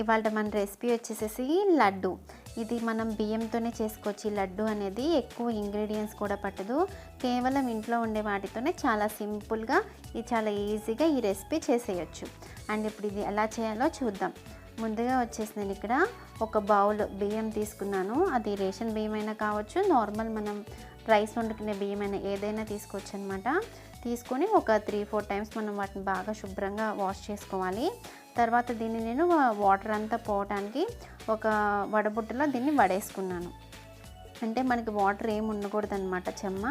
ఇవాళ మన రెసిపీ వచ్చేసేసి లడ్డు. ఇది మనం బియ్యంతోనే చేసుకోవచ్చు. ఈ లడ్డు అనేది ఎక్కువ ఇంగ్రీడియంట్స్ కూడా పట్టదు. కేవలం ఇంట్లో ఉండే వాటితోనే చాలా సింపుల్గా చాలా ఈజీగా ఈ రెసిపీ చేసేయచ్చు. అండ్ ఇప్పుడు ఇది ఎలా చేయాలో చూద్దాం. ముందుగా వచ్చేసి నేను ఇక్కడ ఒక బౌల్ బియ్యం తీసుకున్నాను. అది రేషన్ బియ్యం అయినా కావచ్చు, నార్మల్ మనం రైస్ వండుకునే బియ్యం అయినా ఏదైనా తీసుకోవచ్చు అనమాట. తీసుకొని ఒక 3-4 టైమ్స్ మనం వాటిని బాగా శుభ్రంగా వాష్ చేసుకోవాలి. తర్వాత దీన్ని నేను వాటర్ అంతా పోవటానికి ఒక వడబుట్టలో దీన్ని వడేసుకున్నాను. అంటే మనకి వాటర్ ఏమి ఉండకూడదు అనమాట చెమ్మ,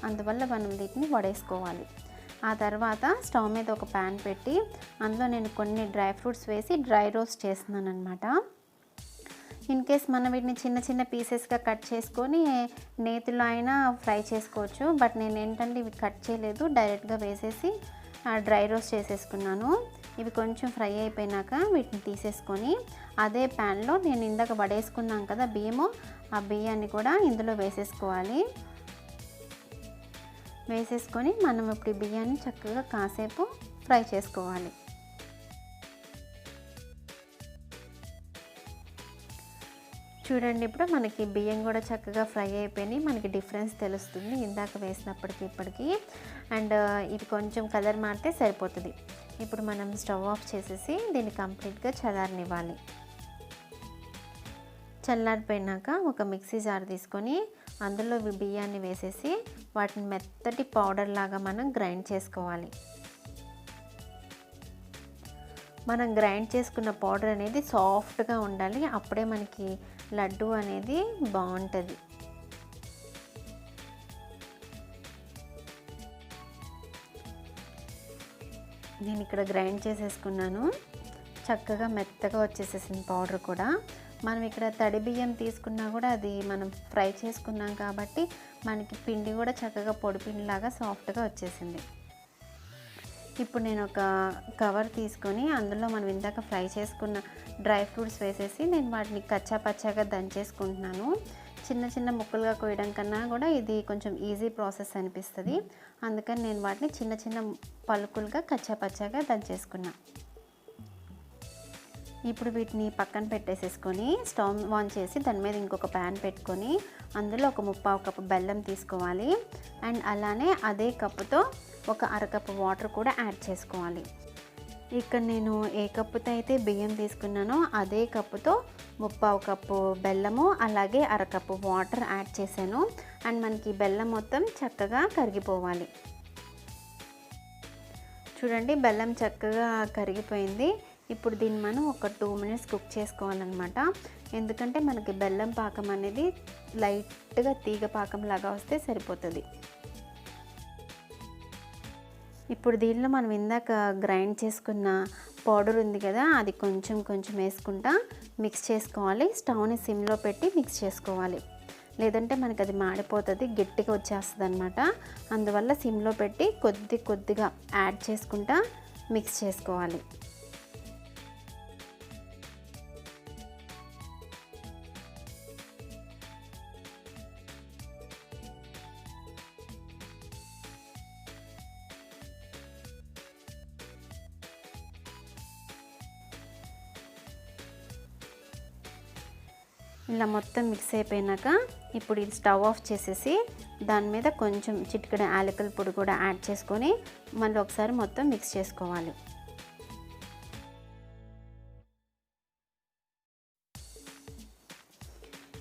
అందువల్ల మనం వీటిని వడేసుకోవాలి. ఆ తర్వాత స్టవ్ మీద ఒక ప్యాన్ పెట్టి అందులో నేను కొన్ని డ్రై ఫ్రూట్స్ వేసి డ్రై రోస్ట్ చేస్తున్నాను అనమాట. ఇన్ కేస్ మనం వీటిని చిన్న చిన్న పీసెస్గా కట్ చేసుకొని నేతిలో అయినా ఫ్రై చేసుకోవచ్చు. బట్ నేను ఏంటంటే ఇవి కట్ చేయలేదు, డైరెక్ట్గా వేసేసి డ్రై రోస్ట్ చేసేసుకున్నాను. ఇవి కొంచెం ఫ్రై అయిపోయినాక వీటిని తీసేసుకొని అదే ప్యాన్లో నేను ఇందాక వడేసుకున్నాం కదా బియ్యము, ఆ బియ్యాన్ని కూడా ఇందులో వేసేసుకోవాలి. వేసేసుకొని మనం ఇప్పుడు ఈ బియ్యాన్ని చక్కగా కాసేపు ఫ్రై చేసుకోవాలి. చూడండి, ఇప్పుడు మనకి బియ్యం కూడా చక్కగా ఫ్రై అయిపోయినాయి. మనకి డిఫరెన్స్ తెలుస్తుంది ఇందాక వేసినప్పటికి ఇప్పటికి. అండ్ ఇది కొంచెం కలర్ మారితే సరిపోతుంది. ఇప్పుడు మనం స్టవ్ ఆఫ్ చేసేసి దీన్ని కంప్లీట్గా చల్లారనివ్వాలి. చల్లారిపోయినాక ఒక మిక్సీ జార్ తీసుకొని అందులో బియ్యాన్ని వేసేసి వాటిని మెత్తటి పౌడర్ లాగా మనం గ్రైండ్ చేసుకోవాలి. మనం గ్రైండ్ చేసుకున్న పౌడర్ అనేది సాఫ్ట్గా ఉండాలి, అప్పుడే మనకి లడ్డు అనేది బాగుంటుంది. నేను ఇక్కడ గ్రైండ్ చేసేసుకున్నాను. చక్కగా మెత్తగా వచ్చేసేసింది పౌడర్ కూడా. మనం ఇక్కడ తడి బియ్యం తీసుకున్నా కూడా అది మనం ఫ్రై చేసుకున్నాం కాబట్టి మనకి పిండి కూడా చక్కగా పొడి పిండిలాగా సాఫ్ట్గా వచ్చేసింది. ఇప్పుడు నేను ఒక కవర్ తీసుకొని అందులో మనం ఇందాక ఫ్రై చేసుకున్న డ్రై ఫ్రూట్స్ వేసేసి నేను వాటిని కచ్చా పచ్చాగా దంచేసుకుంటున్నాను. చిన్న చిన్న ముక్కలుగా కోయడం కన్నా కూడా ఇది కొంచెం ఈజీ ప్రాసెస్ అనిపిస్తుంది. అందుకని నేను వాటిని చిన్న చిన్న పలుకులుగా కచ్చా పచ్చాగా దంచేసుకున్నా. ఇప్పుడు వీటిని పక్కన పెట్టేసేసుకొని స్టవ్ ఆన్ చేసి దాని మీద ఇంకొక ప్యాన్ పెట్టుకొని అందులో ఒక 1/4 కప్పు బెల్లం తీసుకోవాలి. అండ్ అలానే అదే కప్పుతో ఒక అరకప్పు వాటర్ కూడా యాడ్ చేసుకోవాలి. ఇక్కడ నేను ఏ కప్పుతో అయితే బియ్యం తీసుకున్నానో అదే కప్పుతో 1/4 కప్పు బెల్లము అలాగే అరకప్పు వాటర్ యాడ్ చేశాను. అండ్ మనకి బెల్లం మొత్తం చక్కగా కరిగిపోవాలి. చూడండి, బెల్లం చక్కగా కరిగిపోయింది. ఇప్పుడు దీన్ని మనం ఒక 2 మినిట్స్ కుక్ చేసుకోవాలన్నమాట. ఎందుకంటే మనకి బెల్లం పాకం అనేది లైట్గా తీగ పాకం లాగా వస్తే సరిపోతుంది. ఇప్పుడు దీనిలో మనం ఇందాక గ్రైండ్ చేసుకున్న పౌడర్ ఉంది కదా, అది కొంచెం కొంచెం వేసుకుంటా మిక్స్ చేసుకోవాలి. స్టవ్ని సిమ్లో పెట్టి మిక్స్ చేసుకోవాలి, లేదంటే మనకి అది మాడిపోతుంది, గట్టిగా వచ్చేస్తుంది అనమాట. అందువల్ల సిమ్లో పెట్టి కొద్దిగా యాడ్ చేసుకుంటా మిక్స్ చేసుకోవాలి. ఇలా మొత్తం మిక్స్ అయిపోయినాక ఇప్పుడు ఇది స్టవ్ ఆఫ్ చేసేసి దాని మీద కొంచెం చిటికెడు యాలకుల పొడి కూడా యాడ్ చేసుకొని మళ్ళీ ఒకసారి మొత్తం మిక్స్ చేసుకోవాలి.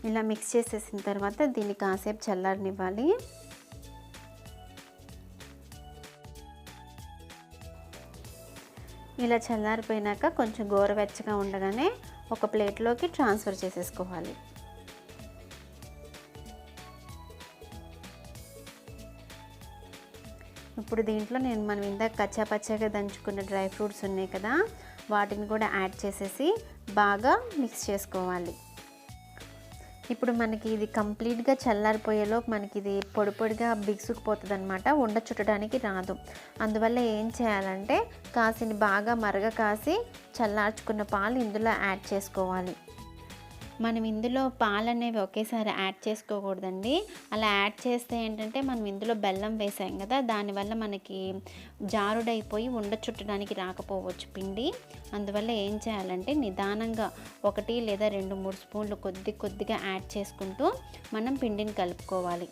ఇలా మిక్స్ చేసేసిన తర్వాత దీన్ని కాసేపు చల్లారనివ్వాలి. ఇలా చల్లారిపోయినాక కొంచెం గోరువెచ్చగా ఉండగానే ఒక ప్లేట్లోకి ట్రాన్స్ఫర్ చేసేసుకోవాలి. ఇప్పుడు దీంట్లో మనం ఇందాక కచ్చా పచ్చాగా దంచుకున్న డ్రై ఫ్రూట్స్ ఉన్నాయి కదా, వాటిని కూడా యాడ్ చేసేసి బాగా మిక్స్ చేసుకోవాలి. ఇప్పుడు మనకి ఇది కంప్లీట్గా చల్లారిపోయేలోపు మనకి ఇది పొడి పొడిగా బిగుసుకుపోతుంది అనమాట, ఉండ చుట్టడానికి రాదు. అందువల్ల ఏం చేయాలంటే కాసిని బాగా మరగ కాసి చల్లార్చుకున్న పాలు ఇందులో యాడ్ చేసుకోవాలి. మనం ఇందులో పాలనేవి ఒకేసారి యాడ్ చేసుకోకూడదండి. అలా యాడ్ చేస్తే ఏంటంటే మనం ఇందులో బెల్లం వేసాం కదా, దానివల్ల మనకి జారుడైపోయి ఉండ చుట్టడానికి రాకపోవచ్చు పిండి. అందువల్ల ఏం చేయాలంటే నిదానంగా 1 లేదా 2, 3 స్పూన్లు కొద్దిగా యాడ్ చేసుకుంటూ మనం పిండిని కలుపుకోవాలి.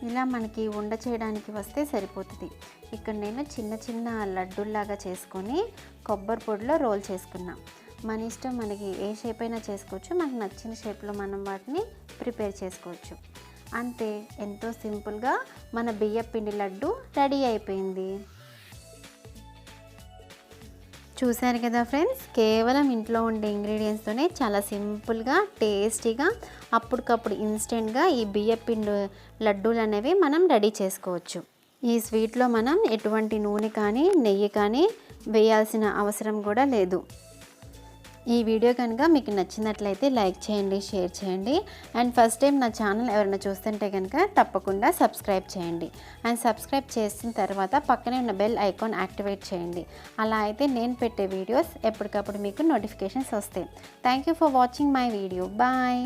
ఇలా మనకి ఉండ చేయడానికి వస్తే సరిపోతుంది. ఇక్కడ నేను చిన్న లడ్డూల్లాగా చేసుకొని కొబ్బరి పొడిలో రోల్ చేసుకున్నా. మన ఇష్టం, మనకి ఏ షేప్ అయినా చేసుకోవచ్చు. మనకు నచ్చిన షేప్లో మనం వాటిని ప్రిపేర్ చేసుకోవచ్చు. అంతే, ఎంతో సింపుల్గా మన బియ్యపిండి లడ్డు రెడీ అయిపోయింది. చూశారు కదా ఫ్రెండ్స్, కేవలం ఇంట్లో ఉండే ఇంగ్రీడియంట్స్తోనే చాలా సింపుల్గా, టేస్టీగా, అప్పటికప్పుడు ఇన్స్టెంట్గా ఈ బియ్యపిండి లడ్డూలు అనేవి మనం రెడీ చేసుకోవచ్చు. ఈ స్వీట్లో మనం ఎటువంటి నూనె కానీ నెయ్యి కానీ వేయాల్సిన అవసరం కూడా లేదు. ఈ వీడియో కనుక మీకు నచ్చినట్లయితే లైక్ చేయండి, షేర్ చేయండి. అండ్ ఫస్ట్ టైం నా ఛానల్ ఎవరైనా చూస్తుంటే కనుక తప్పకుండా సబ్స్క్రైబ్ చేయండి. అండ్ సబ్స్క్రైబ్ చేసిన తర్వాత పక్కనే ఉన్న బెల్ ఐకాన్ యాక్టివేట్ చేయండి. అలా అయితే నేను పెట్టే వీడియోస్ ఎప్పటికప్పుడు మీకు నోటిఫికేషన్స్ వస్తాయి. Thank you for watching my video. Bye.